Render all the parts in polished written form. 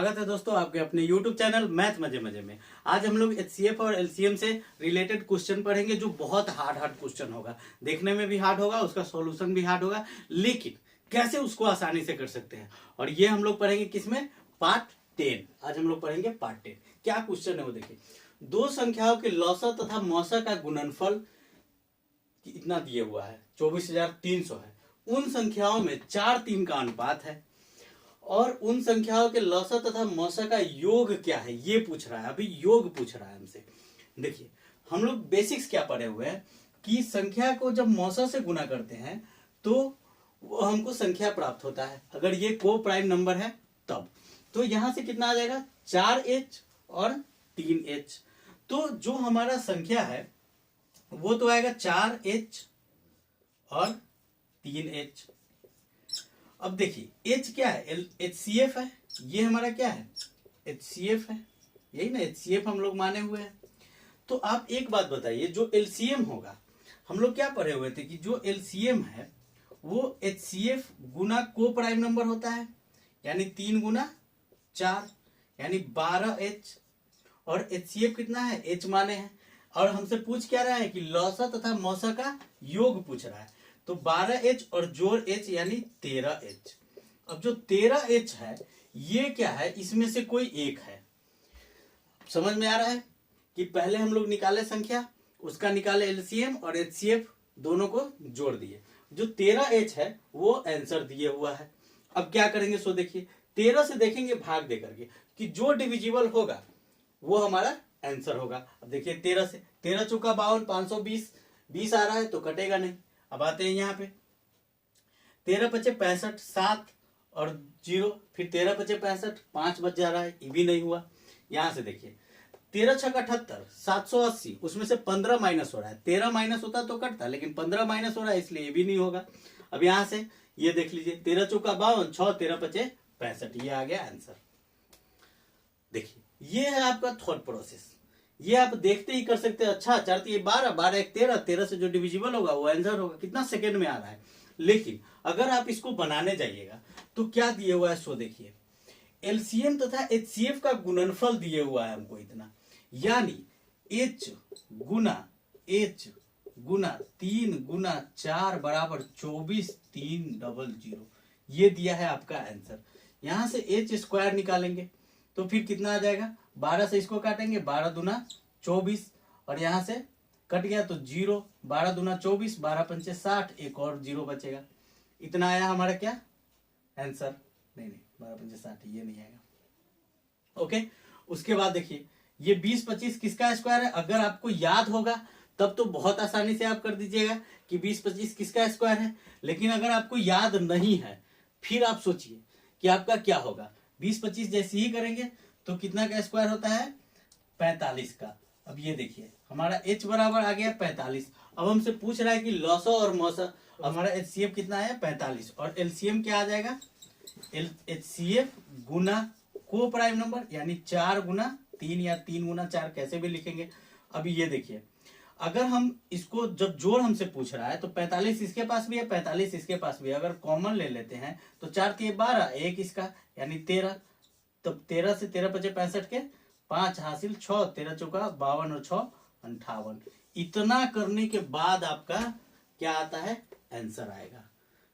स्वागत है दोस्तों आपके अपने YouTube चैनल मैथ मजे मजे में। आज हम लोग HCF और LCM से रिलेटेड क्वेश्चन पढ़ेंगे जो बहुत हार्ड क्वेश्चन होगा। देखने में भी हार्ड होगा, उसका सॉल्यूशन भी हार्ड होगा, लेकिन कैसे उसको आसानी से कर सकते हैं। और ये हम लोग पढ़ेंगे किसमें? पार्ट 10। आज हम लोग पढ़ेंगे पार्ट 10। क्या क्वेश्चन है वो देखिए। दो संख्याओं के लौसा तथा मौसा का गुणनफल इतना दिया हुआ है, 24,300 है। उन संख्याओं में 4-3 का अनुपात है और उन संख्याओं के लौसा तथा मौसा का योग क्या है ये पूछ रहा है। अभी योग पूछ रहा है हमसे। देखिए हम लोग बेसिक्स क्या पढ़े हुए हैं कि संख्या को जब मौसा से गुना करते हैं तो वो हमको संख्या प्राप्त होता है। अगर ये को प्राइम नंबर है तब तो यहां से कितना आ जाएगा? 4h और 3h। तो जो हमारा संख्या है वो तो आएगा 4h और 3h। अब देखिए h क्या है? HCF है। ये हमारा क्या है? HCF है, यही ना HCF हम लोग माने हुए हैं। तो आप एक बात बताइए, जो LCM होगा, हम लोग क्या पढ़े हुए थे कि जो LCM है वो HCF गुना को प्राइम नंबर होता है, यानी 3 गुना 4 यानी 12h। और HCF कितना है? h माने हैं। और हमसे पूछ क्या रहा है कि लौसा तथा मौसा का योग पूछ रहा है। तो 12h और जोड़ h यानी 13h। अब जो 13h है ये क्या है? इसमें से कोई एक है। समझ में आ रहा है कि पहले हम लोग निकाले संख्या, उसका निकाले LCM और HCF, दोनों को जोड़ दिए। जो 13h है वो आंसर दिए हुआ है। अब क्या करेंगे सो देखिए, 13 से देखेंगे भाग दे करके कि जो डिविजिबल होगा वो हमारा आंसर होगा। अब देखिए 13 से 13 चौका 52, 520, 20 आ रहा है तो कटेगा नहीं। अब आते हैं यहाँ पे 13 पचे 65, 7 और 0, फिर 13 पचे 65, 5 बच जा रहा है, ये भी नहीं हुआ। यहां से देखिए 13 छक 78, 780, उसमें से 15 माइनस हो रहा है। 13 माइनस होता तो कटता, लेकिन 15 माइनस हो रहा है इसलिए ये भी नहीं होगा। अब यहां से ये देख लीजिए 13 चौका 52, 6, 13 पचे 65, ये आ गया आंसर। देखिए ये है आपका थॉट प्रोसेस। ये आप देखते ही कर सकते हैं। अच्छा 4 3 12, 12 1 13, 13 से जो डिविजिबल होगा वो आंसर होगा। कितना सेकंड में आ रहा है। लेकिन अगर आप इसको बनाने जाइएगा तो क्या दिए हुआ है सो देखिए। LCM तथा HCF का गुणनफल दिए हुआ है हमको इतना, यानी h गुना 3 गुना 4 बराबर 24,300। ये दिया है आपका आंसर। यहां से h स्क्वायर निकालेंगे तो फिर कितना आ जाएगा? 12 से इसको काटेंगे, 12 दूना 24 और यहां से कट गया तो 0, 12 दूना 24, 12 पंचे 60, एक और 0 बचेगा। इतना आया हमारा क्या आंसर? नहीं 12 पंचे 60 ये नहीं आएगा। ओके, उसके बाद देखिए ये 20 25 किसका स्क्वायर है? अगर आपको याद होगा तब तो बहुत आसानी से आप कर दीजिएगा कि 20 25 किसका स्क्वायर है। लेकिन अगर आपको याद नहीं है फिर आप सोचिए कि आपका क्या होगा। 20 25 जैसे ही करेंगे तो कितना का स्क्वायर होता है? 45 का। अब ये देखिए हमारा h बराबर आ गया 45। अब हमसे पूछ रहा है कि लौसा और मौसा। हमारा HCF कितना है? 45 और LCM क्या आ जाएगा? HCF गुना को प्राइम नंबर यानी 4 गुना 3 या 3 गुना 4, कैसे भी लिखेंगे। अभी ये देखिए अगर हम इसको जब जोड़ हमसे पूछ रहा है तो 45 इसके पास भी है, 45 इसके पास भी है। अगर कॉमन ले लेते हैं तो 4 3 12, एक इसका यानी 13। तब 13 से 13 पचे 65 के 5 हासिल 6, 13 चौका 52 और 6 58। इतना करने के बाद आपका क्या आता है? आंसर आएगा।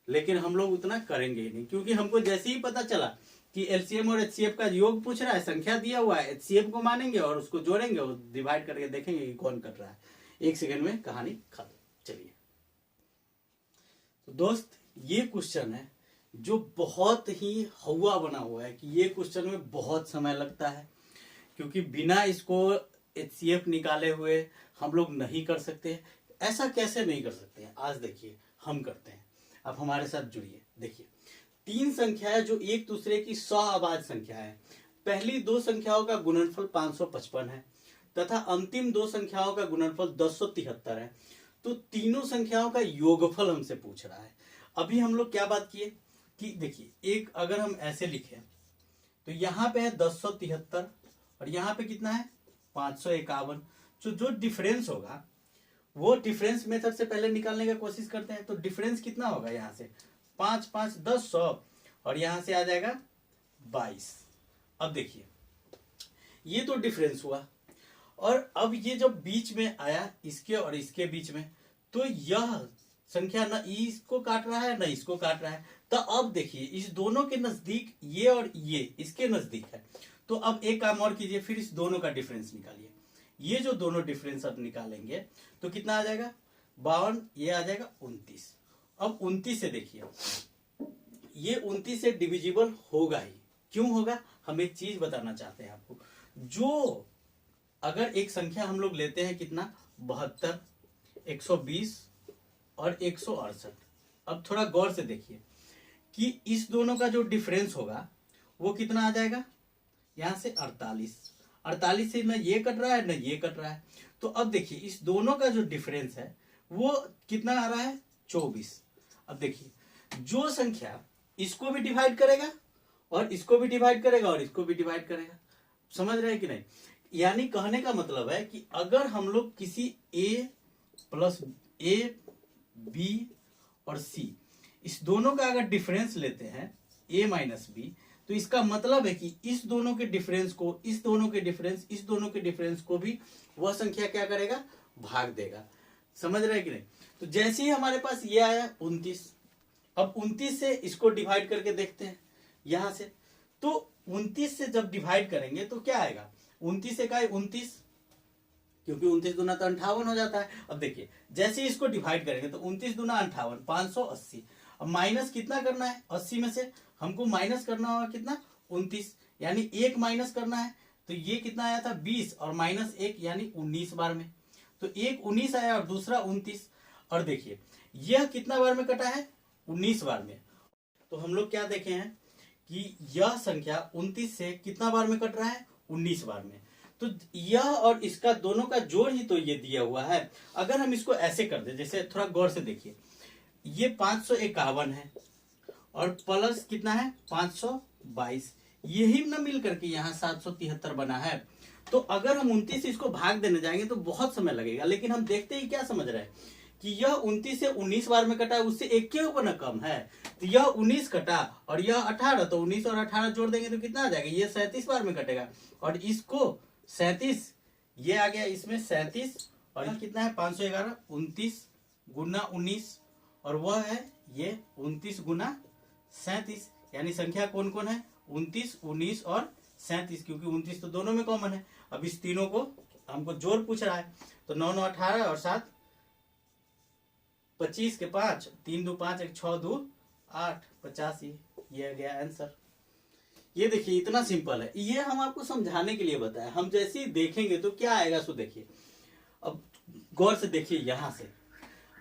लेकिन हम लोग उतना करेंगे ही नहीं, क्योंकि हमको जैसे ही पता चला कि LCM और HCF का योग पूछ रहा है, संख्या दिया हुआ है, HCF को मानेंगे और उसको जोड़ेंगे और डिवाइड करके देखेंगे कि कौन कर रहा है। 1 सेकंड में कहानी खत्म। चलिए तो दोस्त ये क्वेश्चन है जो बहुत ही हवा बना हुआ है कि ये क्वेश्चन में बहुत समय लगता है, क्योंकि बिना इसको HCF निकाले हुए हम लोग नहीं कर सकते। ऐसा कैसे नहीं कर सकते हैं? आज देखिए हम करते हैं। आप हमारे साथ जुड़िए। देखिए 3 संख्याएं जो एक दूसरे की 100 आबाद संख्या है। पहली 2 संख्याओं का गुणनफल 555 है तथा अंतिम 2 संख्याओं का गुणनफल 1073 है। तो तीनों संख्याओं का योगफल हमसे पूछ रहा है। अभी हम लोग क्या बात किए कि देखिए एक अगर हम ऐसे लिखें तो यहाँ पे है 1073 और यहाँ पे कितना है? 551। जो डिफरेंस होगा वो डिफरेंस मेथड से पहले निकालने का कोशिश करते हैं। तो डिफरेंस कितना होगा? यहाँ से 5 5 10 100 और यहाँ से आ जाएगा 22। अब देखिए ये तो डिफरेंस हुआ, और अब ये जब बीच में आया इसके और इसके बीच में, तो यह संख्या न इसको काट रहा है न इसको काट रहा है। तो अब देखिए इस दोनों के नजदीक ये और ये इसके नजदीक है। तो अब एक काम और कीजिए, फिर इस दोनों का डिफरेंस निकालिए। ये जो दोनों डिफरेंस अब निकालेंगे तो कितना आ जाएगा 52, ये आ जाएगा 29। अब 29 से देखिए, ये 29 से डिविजिबल होगा ही। क्यों होगा, हम एक चीज बताना चाहते हैं आपको। जो अगर एक संख्या हम लोग लेते हैं कितना 72, 120 और 168, अब थोड़ा गौर से देखिए कि इस दोनों का जो डिफरेंस होगा वो कितना आ जाएगा, यहां से 48। 48 से न ये कट रहा है न ये कट रहा है। तो अब देखिए इस दोनों का जो डिफरेंस है वो कितना आ रहा है 24। अब देखिए जो संख्या इसको भी डिवाइड करेगा और इसको भी डिवाइड करेगा और इसको भी डिवाइड करेगा, समझ रहे हैं कि नहीं। यानी कहने का मतलब है कि अगर हम लोग किसी a प्लस a b और c इस दोनों का अगर डिफरेंस लेते हैं a माइनस b, तो इसका मतलब है कि इस दोनों के डिफरेंस को इस दोनों के डिफरेंस को भी वह संख्या क्या करेगा, भाग देगा। समझ रहे हैं कि नहीं। तो जैसे ही हमारे पास ये आया 29, अब 29 से इसको डिवाइड करके देखते हैं यहां से। तो 29 से जब डिवाइड करेंगे तो क्या आएगा, 29 से का 29, क्योंकि 29 दूना तो 58 हो जाता है। अब देखिए जैसे इसको डिवाइड करेंगे तो 29 दूना 58, 580। अब माइनस कितना करना है 80 में से, हमको माइनस करना होगा कितना 29, यानी एक माइनस करना है। तो ये कितना आया था 20 और माइनस 1 यानी 19 बार में। तो एक 19 आया और दूसरा 29। और देखिए यह कितना बार में कटा है 19 बार में। तो हम लोग क्या देखे हैं कि यह संख्या 29 से कितना बार में कट रहा है 19 बार में। तो यह और इसका दोनों का जोड़ ही तो ये दिया हुआ है। अगर हम इसको ऐसे कर दे, जैसे थोड़ा गौर से देखिए, ये 551 है और प्लस कितना है 522, यही ना मिल करके यहाँ 773 बना है। तो अगर हम 29 से इसको भाग देने जाएंगे तो बहुत समय लगेगा, लेकिन हम देखते ही क्या समझ रहे हैं कि यह 29 से 19 बार में कटा है, उससे एक के ऊपर ना कम है। तो यह 19 कटा और यह 18, तो 19 और 18 जोड़ देंगे तो कितना आ जाएगा, ये 37 बार में कटेगा। और इसको 37, ये आ गया इसमें 37, और कितना है 511, 29 गुना 19, और वह है ये 29 गुना 37। यानी संख्या कौन कौन है 29, 19 और 37, क्योंकि 29 तो दोनों में कॉमन है। अब इस तीनों को हमको जोड़ पूछ रहा है, तो 9 9 18 और 7 25 के 5, 3 2 5 1 6 2 8, 85। ये गया आंसर। ये देखिए इतना सिंपल है, ये हम आपको समझाने के लिए बताया। हम जैसे ही देखेंगे तो क्या आएगा सो देखिए। अब गौर से देखिए यहां से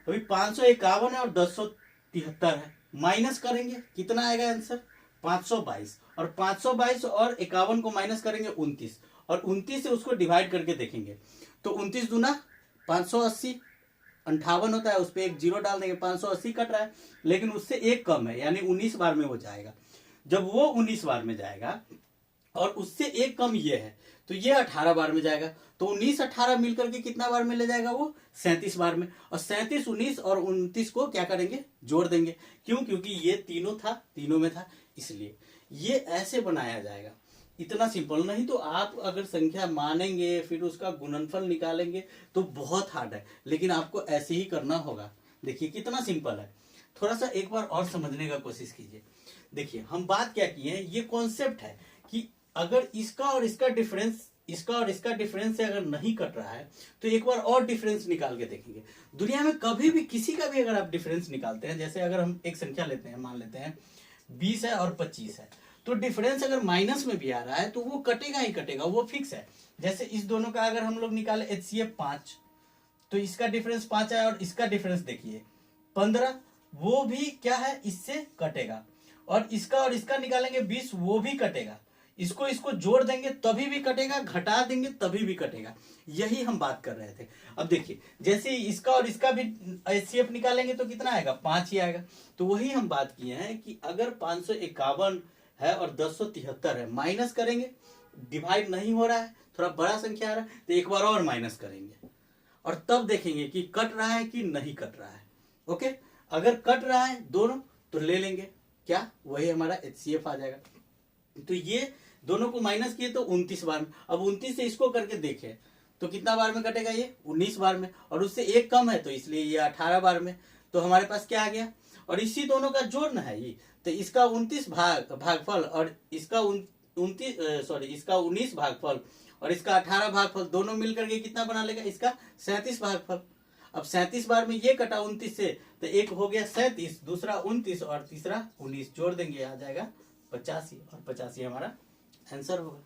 अभी 551 है और 1073 है, माइनस करेंगे कितना आएगा आंसर 522, और 522 और 51 को माइनस करेंगे 29, और 29 से उसको डिवाइड करके देखेंगे तो 29 दूना 580, 58 होता है, उस पर एक जीरो डाल देंगे, 580 कट रहा है, लेकिन उससे एक कम है यानी 19 बार में वो जाएगा। जब वो 19 बार में जाएगा और उससे एक कम ये है तो ये 18 बार में जाएगा। तो 19 18 मिलकर के कितना बार में ले जाएगा वो 37 बार में। और 37 19 और 29 को क्या करेंगे जोड़ देंगे। क्यों, क्योंकि ये तीनों में था, इसलिए ये ऐसे बनाया जाएगा। इतना सिंपल। नहीं तो आप अगर संख्या मानेंगे फिर उसका गुणनफल निकालेंगे तो बहुत हार्ड है, लेकिन आपको ऐसे ही करना होगा। देखिए कितना सिंपल है, थोड़ा सा एक बार और समझने का कोशिश कीजिए। देखिए हम बात क्या किए हैं, ये कॉन्सेप्ट है कि अगर इसका और इसका डिफरेंस से अगर नहीं कट रहा है तो एक बार और डिफरेंस निकाल के देखेंगे। दुनिया में कभी भी किसी का भी अगर आप डिफरेंस निकालते हैं, जैसे अगर हम एक संख्या लेते हैं, मान लेते हैं 20 है और 25 है, तो डिफरेंस अगर माइनस में भी आ रहा है तो वो कटेगा ही कटेगा, वो फिक्स है। जैसे इस दोनों का अगर हम लोग निकाले HCF 5, तो इसका डिफरेंस 5 है और इसका डिफरेंस देखिए 15, वो भी क्या है इससे कटेगा। और इसका निकालेंगे 20, वो भी कटेगा। इसको जोड़ देंगे तभी भी कटेगा, घटा देंगे तभी भी कटेगा। यही हम बात कर रहे थे। अब देखिए जैसे इसका और इसका भी HCF निकालेंगे तो कितना आएगा 5 ही आएगा। तो वही हम बात किए हैं कि अगर 551 है और 1073 है, माइनस करेंगे, डिवाइड नहीं हो रहा है, थोड़ा बड़ा संख्या आ रहा है, तो एक बार और माइनस करेंगे और तब देखेंगे कि कट रहा है कि नहीं कट रहा है। ओके, अगर कट रहा है दोनों तो ले लेंगे, क्या वही हमारा HCF आ जाएगा। तो ये दोनों को माइनस किए तो 29 बार में। अब 29 से इसको करके देखे तो कितना बार में कटेगा, ये 19 बार में, और उससे एक कम है तो इसलिए ये 18 बार में। तो हमारे पास क्या आ गया, और इसी दोनों का जोड़ ना है ये, तो इसका 29 भागफल और इसका 19 भागफल और इसका 18 भागफल दोनों मिलकर के कितना बना लेगा, इसका 37 भागफल। अब 37 बार में ये कटा 29 से, तो एक हो गया 37, दूसरा 29 और तीसरा 19, जोड़ देंगे आ जाएगा 85, और 85 हमारा आंसर होगा।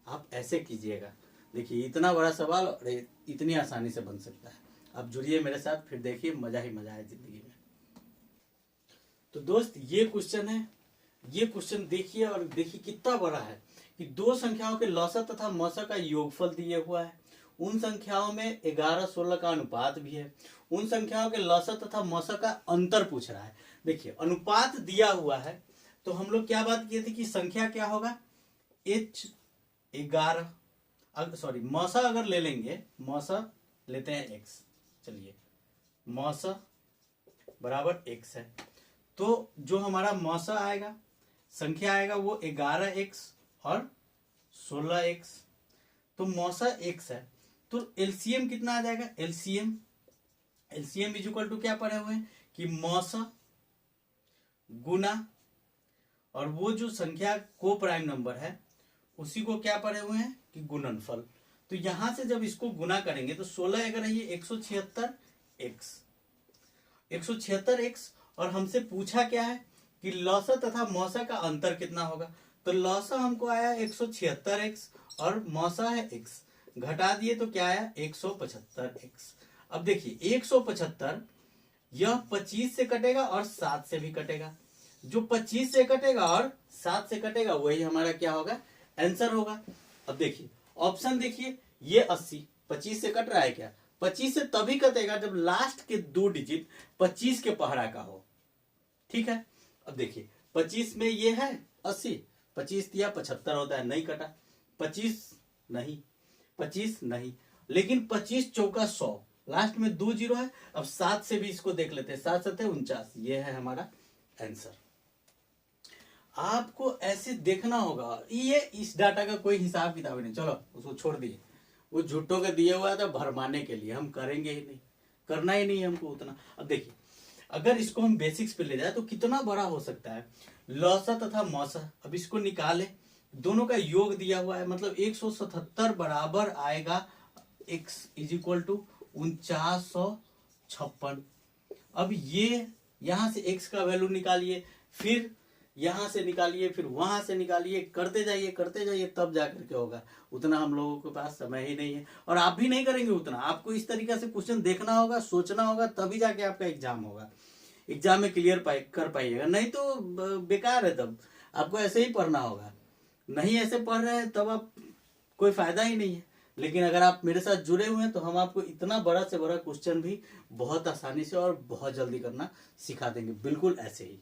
आप ऐसे कीजिएगा, देखिए इतना बड़ा सवाल और इतनी आसानी से बन सकता है। आप जुड़िए मेरे साथ, फिर देखिए मजा ही मजा है जिंदगी में। तो दोस्त ये क्वेश्चन है, ये क्वेश्चन देखिए और देखिए कितना बड़ा है कि दो संख्याओं के लौसा तथा मौसा का योगफल दिए हुआ है। उन संख्याओं में 11-16 का अनुपात भी है। उन संख्याओं के लौसा तथा मौसा का अंतर पूछ रहा है। देखिए अनुपात दिया हुआ है तो हम लोग क्या बात किए थे कि संख्या क्या होगा, H11, सॉरी मौसा अगर ले लेंगे, मौसा लेते हैं x, चलिए मौसा बराबर x है, तो जो हमारा मौसा आएगा, संख्या आएगा वो 11x और 16x, तो मौसा x है, तो एलसीएम कितना आ जाएगा, एलसीएम इज इक्वल टू क्या पढ़े हुए हैं कि मौसा गुना, और वो जो संख्या को प्राइम नंबर है उसी को क्या पढ़े हुए हैं कि गुणनफल। तो यहां से जब इसको गुना करेंगे तो 16 अगर है ये 176x, और हमसे पूछा क्या है कि लौसा तथा मौसा का अंतर कितना होगा, तो लौसा हमको आया 176x और मौसा है x, घटा दिए तो क्या आया 175x। अब देखिए 175 यह 25 से कटेगा और 7 से भी कटेगा, जो 25 से कटेगा और 7 से कटेगा वही हमारा क्या होगा, आंसर होगा। अब देखिए ऑप्शन देखिए, ये 80 25 से कट रहा है क्या, 25 से तभी कटेगा जब लास्ट के 2 डिजिट 25 के पहरा का हो, ठीक है। अब देखिए 25 में ये है 80, 25 दिया 75 होता है, नहीं कटा, 25 नहीं, लेकिन 25 चौका 100, लास्ट में 2 जीरो है। अब 7 से भी इसको देख लेते हैं, 7 7 49, ये है हमारा आंसर। आपको ऐसे देखना होगा, ये इस डाटा का कोई हिसाब किताब नहीं, चलो उसको छोड़ दिए, वो झूठों के दिए हुआ था भरमाने के लिए, हम करेंगे ही नहीं, करना ही नहीं हमको उतना। अब देखिए अगर इसको हम बेसिक्स पे ले जाए तो कितना बड़ा हो सकता है, लौसा तथा मौसा, अब इसको निकाले, दोनों का योग दिया हुआ है, मतलब 177 बराबर आएगा x इज इक्वल टू 4956। अब ये यहां से x का वैल्यू निकालिए, फिर यहां से निकालिए, फिर वहां से निकालिए, करते जाइए तब जाकर के होगा। उतना हम लोगों के पास समय ही नहीं है, और आप भी नहीं करेंगे उतना। आपको इस तरीके से क्वेश्चन देखना होगा, सोचना होगा, तभी जाके आपका एग्जाम होगा, एग्जाम में क्लियर कर पाइएगा, नहीं तो बेकार है। तब आपको ऐसे ही पढ़ना होगा, नहीं ऐसे पढ़ रहे हैं तब आप कोई फायदा ही नहीं है। लेकिन अगर आप मेरे साथ जुड़े हुए हैं तो हम आपको इतना बड़ा से बड़ा क्वेश्चन भी बहुत आसानी से और बहुत जल्दी करना सिखा देंगे, बिल्कुल ऐसे ही।